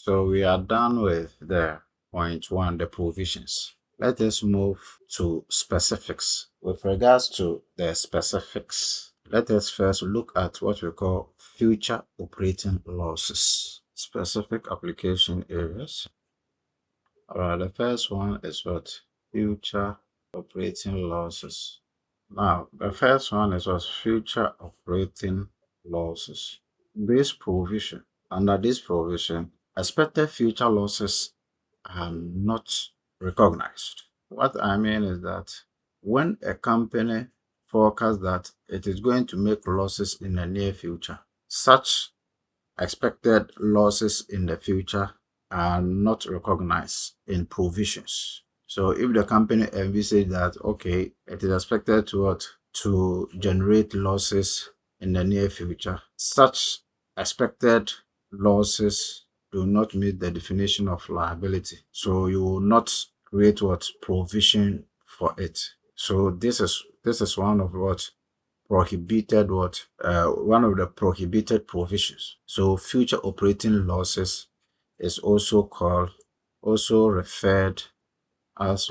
So we are done with the point one, the provisions. Let us move to specifics. With regards to the specifics, let us first look at what we call future operating losses. Specific application areas. Alright, the first one is what? Future operating losses. Now, the first one is what? Future operating losses. Under this provision, expected future losses are not recognized. What I mean is that when a company forecasts that it is going to make losses in the near future, such expected losses in the future are not recognized in provisions. So if the company envisages that, okay, it is expected to generate losses in the near future, such expected losses do not meet the definition of liability. So you will not create provision for it. So this is one of prohibited one of the prohibited provisions. So future operating losses is also referred as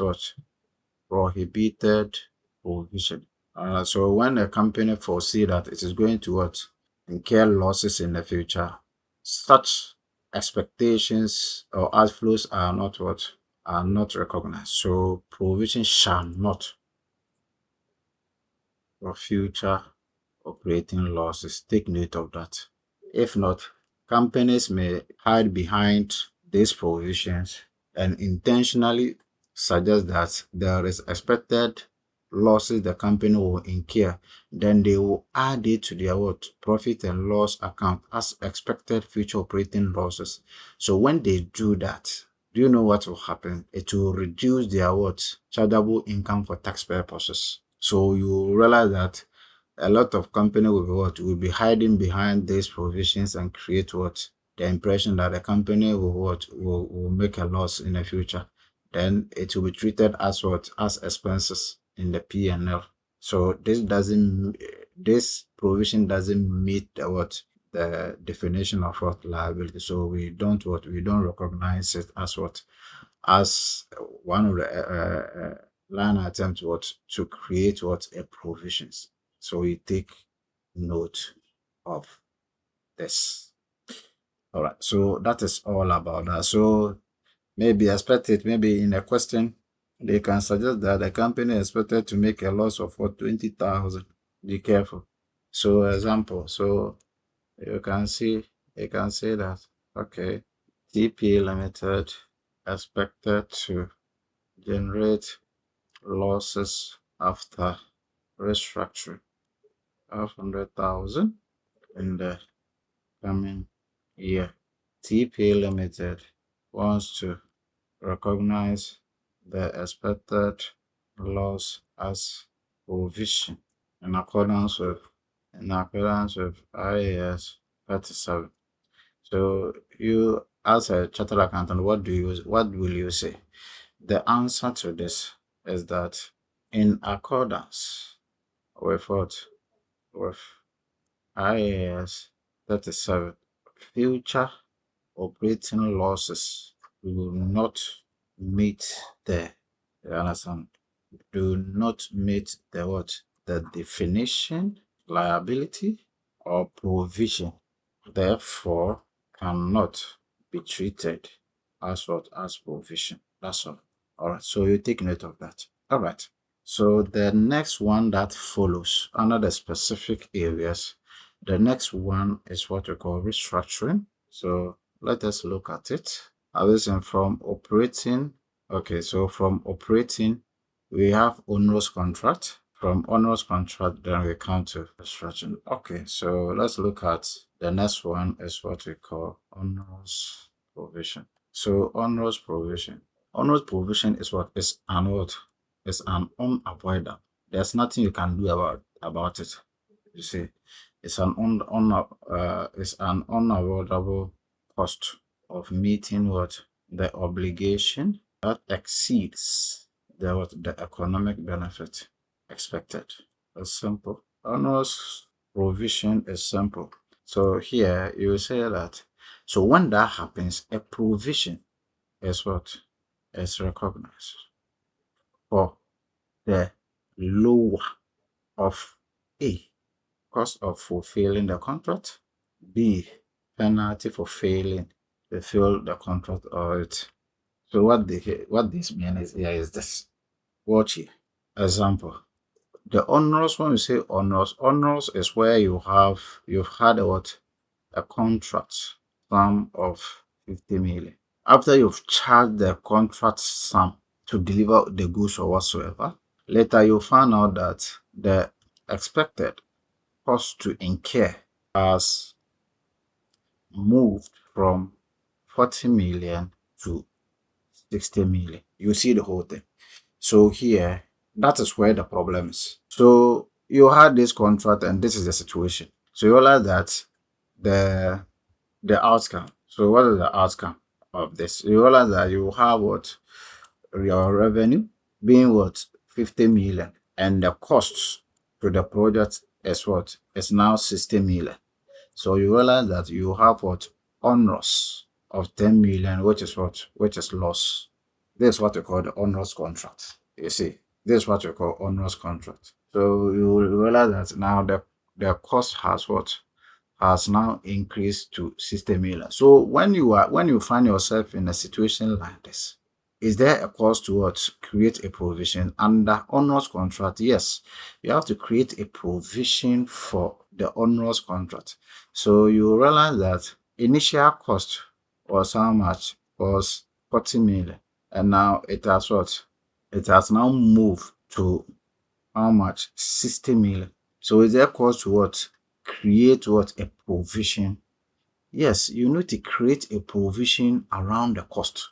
prohibited provision. So when a company foresee that it is going to incur losses in the future, such expectations or outflows are not recognized. So provision shall not for future operating losses. Take note of that. If not, companies may hide behind these provisions and intentionally suggest that there is expected losses the company will incur. Then they will add it to their profit and loss account as expected future operating losses. So when they do that, do you know what will happen? It will reduce their chargeable income for tax purposes. So you realize that a lot of companies will be hiding behind these provisions and create the impression that the company will make a loss in the future. Then it will be treated as expenses in the P&L. So this provision doesn't meet the definition of liability. So we don't recognize it as as one of the line items to create a provisions. So we take note of this. All right, so that is all about that. So maybe in a question, they can suggest that the company is expected to make a loss of 20,000. Be careful. So example, so you can say that, okay, TP Limited expected to generate losses after restructuring 500,000 in the coming year. TP Limited wants to recognize the expected loss as provision in accordance with IAS 37. So you, as a chartered accountant, what will you say? The answer to this is that in accordance with with IAS 37, future operating losses will not meet do not meet the definition, liability, or provision, therefore cannot be treated as provision. That's all. All right, so you take note of that. All right, so the next one that follows under the specific areas, the next one is what we call restructuring. So let us look at it. From operating, okay, so from operating, we have onerous contract. From onerous contract, then we come to restructuring. Okay, so let's look at the next one is what we call onerous provision. So onerous provision. Onerous provision is It's an unavoidable. There's nothing you can do about it. You see, it's an unavoidable cost of meeting the obligation that exceeds the economic benefit expected. It's simple. Onerous provision is simple. So here you say that So when that happens, a provision is what is recognized for the lower of A, cost of fulfilling the contract, B, penalty for failing to fulfill the contract or it. So what this means here is this. Watch here. Example. The onerous, when you say onerous is where you've had a contract sum of 50 million. After you've charged the contract sum to deliver the goods or whatsoever, later you find out that the expected cost to incur has moved from 40 million to 60 million. You see the whole thing. So here, that is where the problem is. So you had this contract and this is the situation. So you realize that the outcome. So what is the outcome of this? You realize that you have what your revenue being what 50 million and the costs to the project is what is now 60 million. So you realize that you have what onerous of 10 million, which is loss. This is what we call the onerous contract. You see, this is what we call onerous contract. So you realize that now the cost has now increased to 60 million. So when you find yourself in a situation like this, is there a cost to what? Create a provision under onerous contract? Yes, you have to create a provision for the onerous contract. So you realize that initial cost was how much? Was 40 million. And now it has what? It has now moved to how much? 60 million. So is there cost to what? Create what? A provision. Yes, you need to create a provision around the cost,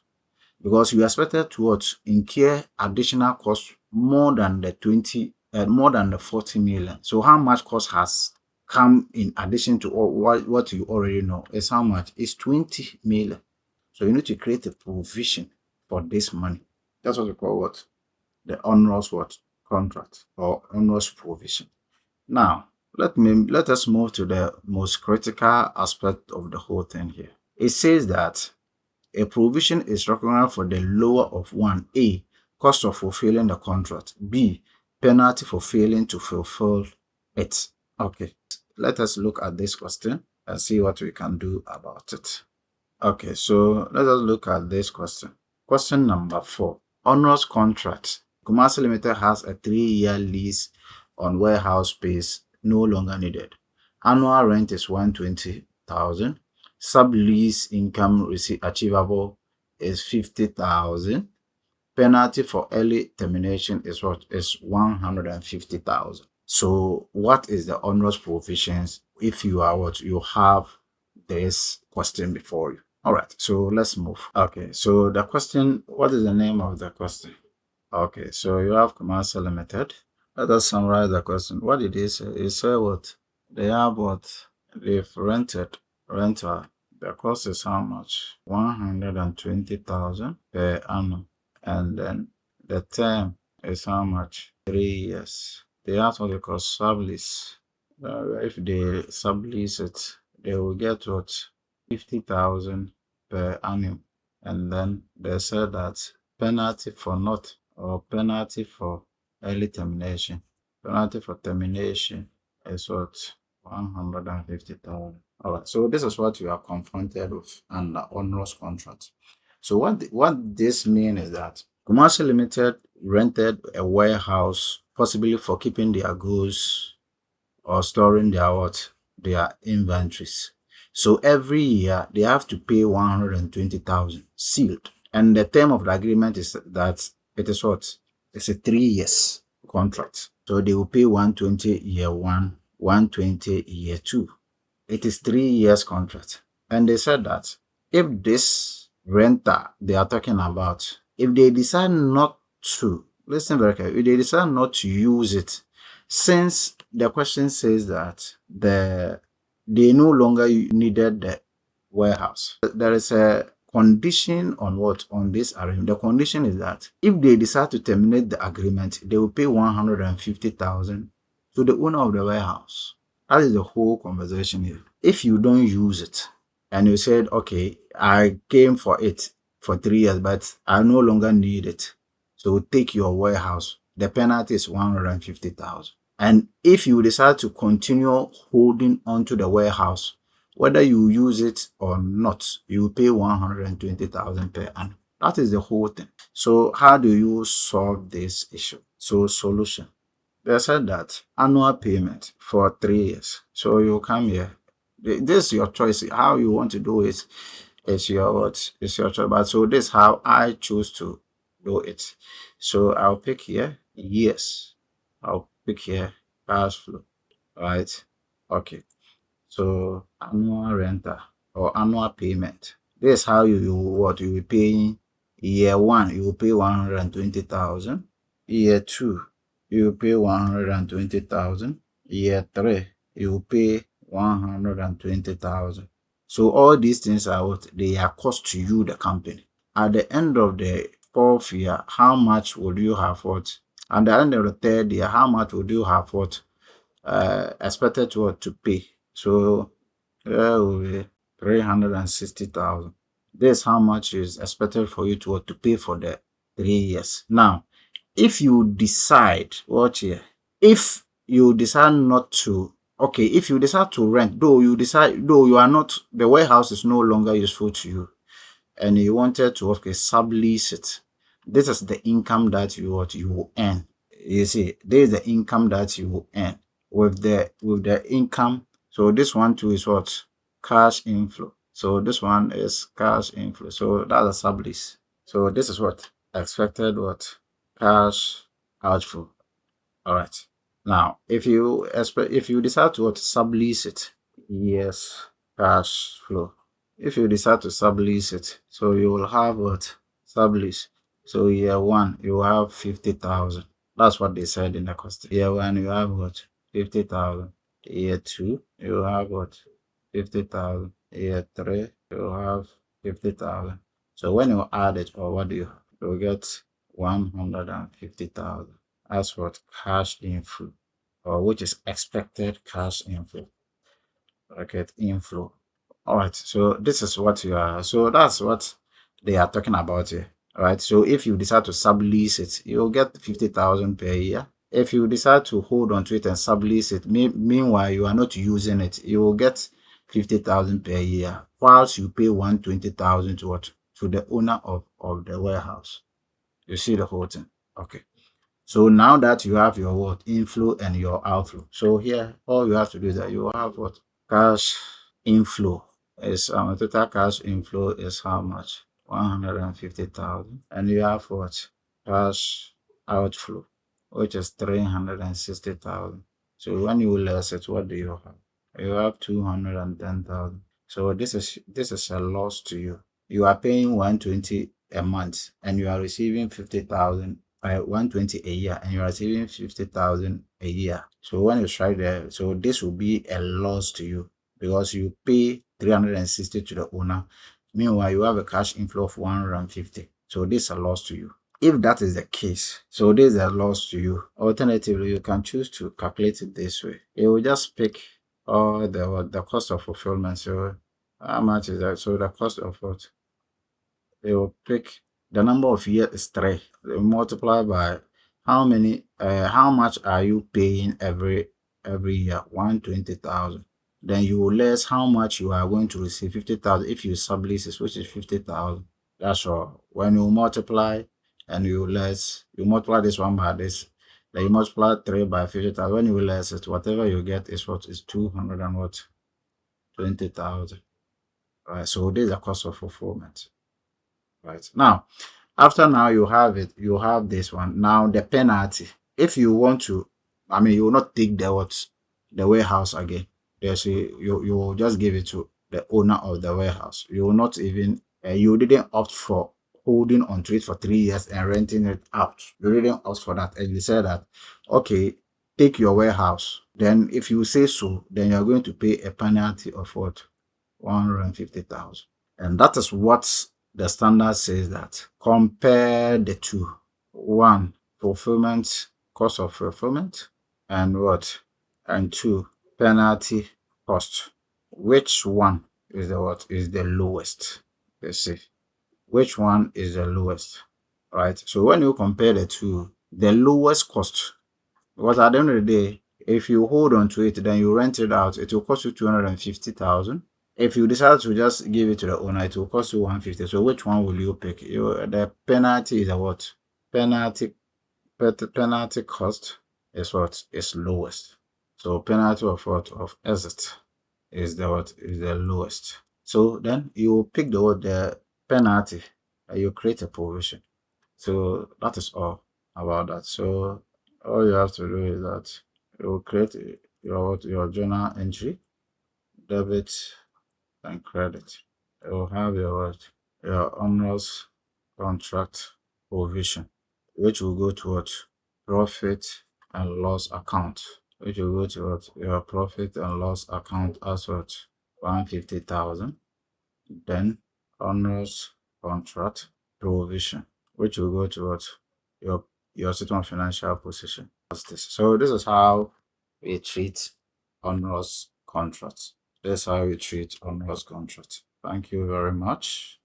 because you expected to what? Incur additional cost more than the 40 million. So how much cost has come in addition to what you already know? Is how much? It's 20 million. So you need to create a provision for this money. That's what we call what? The onerous what? Contract or onerous provision. Now, let us move to the most critical aspect of the whole thing here. It says that a provision is recognized for the lower of 1. A, cost of fulfilling the contract. B, penalty for failing to fulfill it. Okay, let us look at this question and see what we can do about it. Okay, so let us look at this question. Question number 4. Onerous contract. Kumasi Limited has a 3-year lease on warehouse space no longer needed. Annual rent is 120,000. Sublease income achievable is 50,000. Penalty for early termination is what? Is 150,000. So what is the onerous provisions if you are what? You have this question before you. All right, so let's move. Okay, so the question, what is the name of the question? Okay, so you have Commercial Limited. Let us summarize the question. What did he say? He said what? They have what? They've rented rental. The cost is how much? 120,000 per annum. And then the term is how much? 3 years. They have what they call sublease. If they sublease it, they will get what? 50,000 per annum. And then they said that penalty for not or penalty for early termination. Penalty for termination is what? 150,000. All right. So this is what you are confronted with under onerous contract. So what this means is that Commercial Limited rented a warehouse, possibly for keeping their goods or storing their inventories. So every year they have to pay 120,000 sealed. And the term of the agreement is that it is what? It's a 3 years contract. So they will pay 120 year 1, 120 year 2. It is 3 years contract. And they said that if this renter they are talking about, if they decide not to, listen very carefully, if they decide not to use it, since the question says that they no longer needed the warehouse, there is a condition on what? On this arrangement. The condition is that if they decide to terminate the agreement, they will pay 150,000 to the owner of the warehouse. That is the whole conversation here. If you don't use it, and you said, okay, I came for it for 3 years, but I no longer need it. So take your warehouse. The penalty is 150,000. And if you decide to continue holding onto the warehouse, whether you use it or not, you pay 120,000 per annum. That is the whole thing. So how do you solve this issue? So solution. They said that annual payment for 3 years. So you come here. This is your choice. How you want to do it is your what? It's your choice. But so this is how I choose to do it. So I'll pick here years. I'll pick here cash flow. Right? Okay. So annual rental or annual payment. This is how you will be paying. Year one, you will pay 120,000. Year two, you will pay 120,000. Year three, you will pay 120,000. So all these things are what they are cost to you, the company. At the end of the fourth year, how much would you have what? At the end of the third year, how much would you have what? Expected to pay. So that will be 360,000. This is how much is expected for you to pay for the 3 years. Now, if you decide, watch here, if you decide not to, okay, if you decide to rent, though you are not, the warehouse is no longer useful to you, and you wanted to, okay, sublease it, this is the income that you will earn. You see, this is the income that you will earn with the income. So this one too is what? Cash inflow. So this one is cash inflow. So that's a sublease. So this is what? Expected what? Cash outflow. All right. Now, if you decide to what, sublease it, yes, cash flow. If you decide to sublease it, so you will have what? Sublease. So year one, you have 50,000. That's what they said in the cost. Year one, you have what? 50,000. Year two, you have what? 50,000. Year three, you have 50,000. So when you add it, or what do you get 150,000. That's what cash inflow, or which is expected cash inflow. Bracket inflow. All right. So this is what you are. So that's what they are talking about here. All right. So if you decide to sublease it, you'll get 50,000 per year. If you decide to hold on to it and sublease it, meanwhile you are not using it, you will get 50,000 per year, whilst you pay 120,000 to what? To the owner of the warehouse. You see the whole thing. Okay. So now that you have your what? Inflow and your outflow. So here, all you have to do is that you have what? Cash inflow is total cash inflow is how much? 150,000. And you have what? Cash outflow, which is 360,000. So when you less it, what do you have? You have 210,000. So this is a loss to you. You are paying 120 a month and you are receiving 50,000 120 a year, and you are receiving 50,000 a year. So when you strike there, so this will be a loss to you because you pay 360 to the owner. Meanwhile, you have a cash inflow of 150. So this is a loss to you. If that is the case, so this is a loss to you. Alternatively, you can choose to calculate it this way. You will just pick all the cost of fulfillment. So how much is that? So the cost of what? They will pick the number of years is 3. They multiply by how much are you paying every year? 120,000. Then you will less how much you are going to receive, 50,000 if you sublease it, which is 50,000. That's all. When you multiply and you multiply this one by this, then you multiply 3 by 50,000. When you less it, whatever you get is what is 200 and what? 20,000. Right. So this is the cost of fulfillment. Right. Now, after now you have it, you have this one. Now the penalty. If you want to, you will not take the warehouse again. You will just give it to the owner of the warehouse. You will not even you didn't opt for holding onto it for 3 years and renting it out. You didn't opt for that, and you said that okay, take your warehouse. Then if you say so, then you're going to pay a penalty of what? 150,000. And that is what the standard says, that compare the two. One, fulfillment, cost of fulfillment, and what? And two, penalty cost. Which one is the what? Is the lowest. Let's see. Which one is the lowest? Right. So when you compare the two, the lowest cost, because at the end of the day, if you hold on to it, then you rent it out, it will cost you 250,000. If you decide to just give it to the owner, it will cost you 150. So which one will you pick? The penalty is a what? Penalty penalty cost is what is lowest. So penalty of what of exit is the what is the lowest. So then you pick the penalty and you create a provision. So that is all about that. So all you have to do is that you will create your journal entry, debit and credit. You will have your onerous contract provision, which will go towards profit and loss account, which will go towards your profit and loss account as what 150,000. Then onerous contract provision, which will go towards your your certain financial position. So this is how we treat onerous contracts. That's how we treat onerous contracts. Thank you very much.